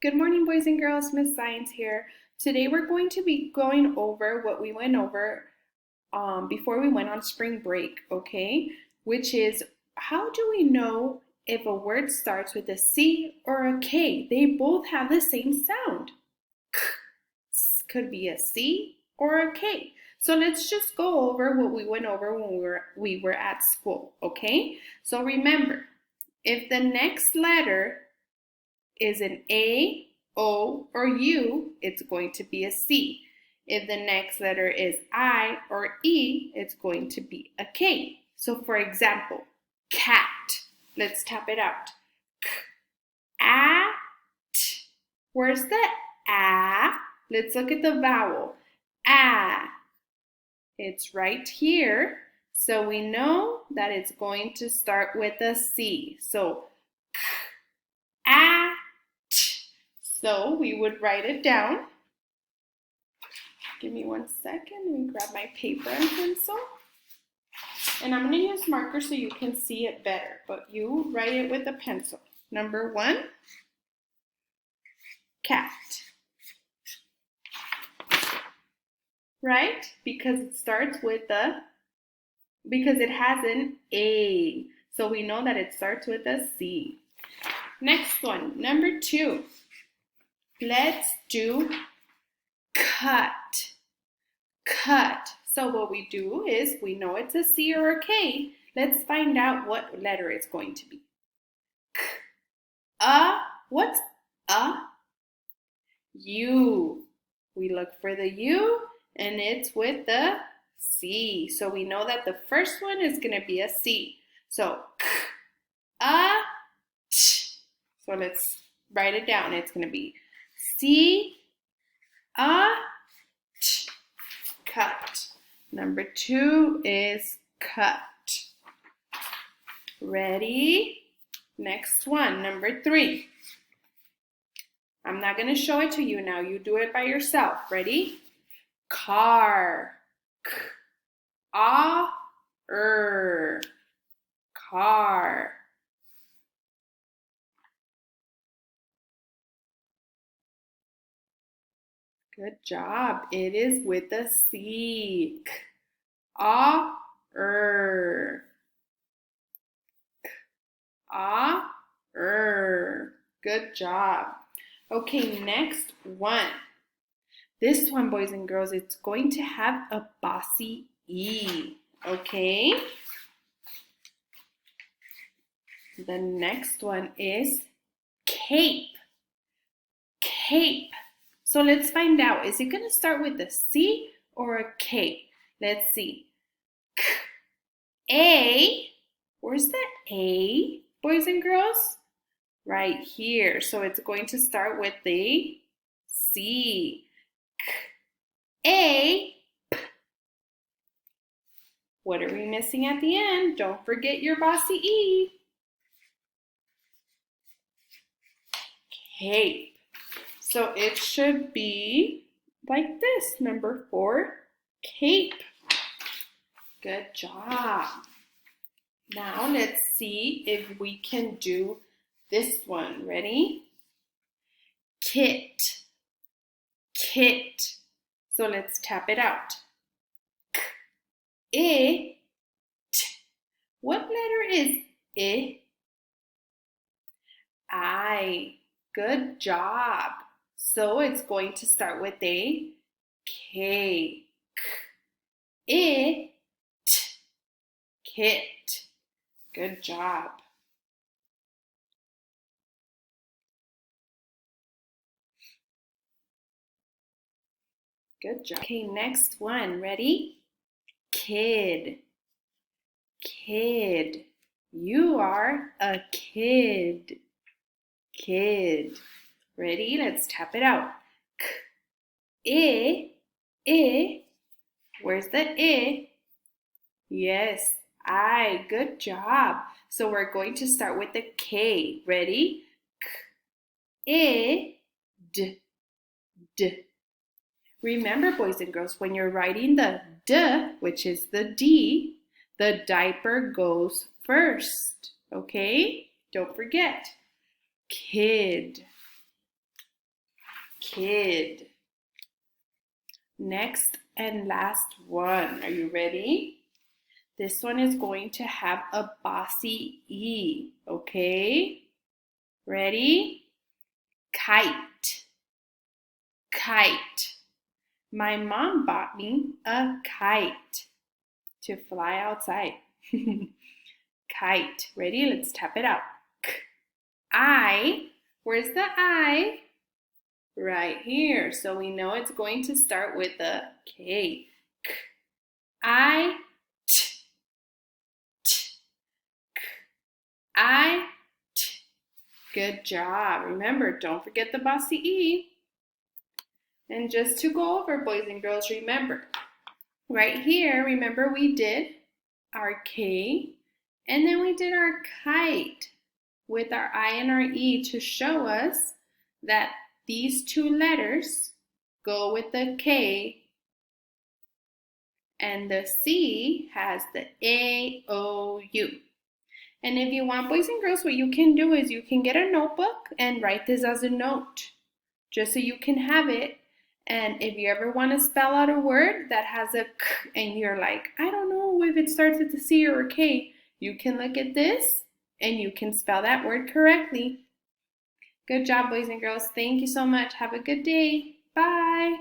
Good morning, boys and girls. Miss Science here. Today we're going to be going over what we went over before we went on spring break, okay? Which is, how do we know if a word starts with a C or a K? They both have the same sound. Could be a C or a K. So let's just go over what we went over when we were at school, okay? So remember, if the next letter is an A, O, or U, it's going to be a C. If the next letter is I or E, it's going to be a K. So for example, cat. Let's tap it out. At. Where's the A? Let's look at the vowel. A. It's right here. So we know that it's going to start with a C. So at. So we would write it down. Give me 1 second. Let me grab my paper and pencil. And I'm going to use marker so you can see it better. But you write it with a pencil. Number 1, cat. Right? Because it starts with because it has an A. So we know that it starts with a C. Next one, number 2. Let's do cut. Cut. So what we do is, we know it's a C or a K. Let's find out what letter it's going to be. What's a? U. We look for the U, and it's with the C. So we know that the first one is going to be a C. So so let's write it down. It's going to be C, cut. Number 2 is cut. Ready? Next one, number 3. I'm not going to show it to you now. You do it by yourself. Ready? Car. Car. Good job. It is with a C. Good job. Okay, next one. This one, boys and girls, it's going to have a bossy E. Okay? The next one is cape. Cape. So let's find out. Is it going to start with a C or a K? Let's see. A. Where's the A, boys and girls? Right here. So it's going to start with the C. A. What are we missing at the end? Don't forget your bossy E. Cape. So it should be like this. Number 4, cape. Good job. Now let's see if we can do this one. Ready? Kit. Kit. So let's tap it out. It. What letter is I? I. Good job. So it's going to start with a K. It. Kit. Good job. Good job. Okay, next one. Ready? Kid. Kid. You are a kid. Kid. Ready? Let's tap it out. I. Where's the I? Yes, I. Good job. So we're going to start with the K. Ready? I. D. Remember, boys and girls, when you're writing the D, which is the D, the diaper goes first. Okay? Don't forget. Kid. kid. Next and last one. Are you ready? This one is going to have a bossy E, okay? Ready? Kite. Kite. My mom bought me a kite to fly outside. Kite. Ready? Let's tap it out. K. I. Where's the I? Right here. So we know it's going to start with a K. K. I. T. T. K. I. T. Good job. Remember, don't forget the bossy E. And just to go over, boys and girls, remember, right here, remember we did our K, and then we did our kite with our I and our E to show us that these two letters go with the K, and the C has the A-O-U. And if you want, boys and girls, what you can do is you can get a notebook and write this as a note, just so you can have it. And if you ever want to spell out a word that has a K and you're like, I don't know if it starts with a C or a K, you can look at this and you can spell that word correctly. Good job, boys and girls. Thank you so much. Have a good day. Bye.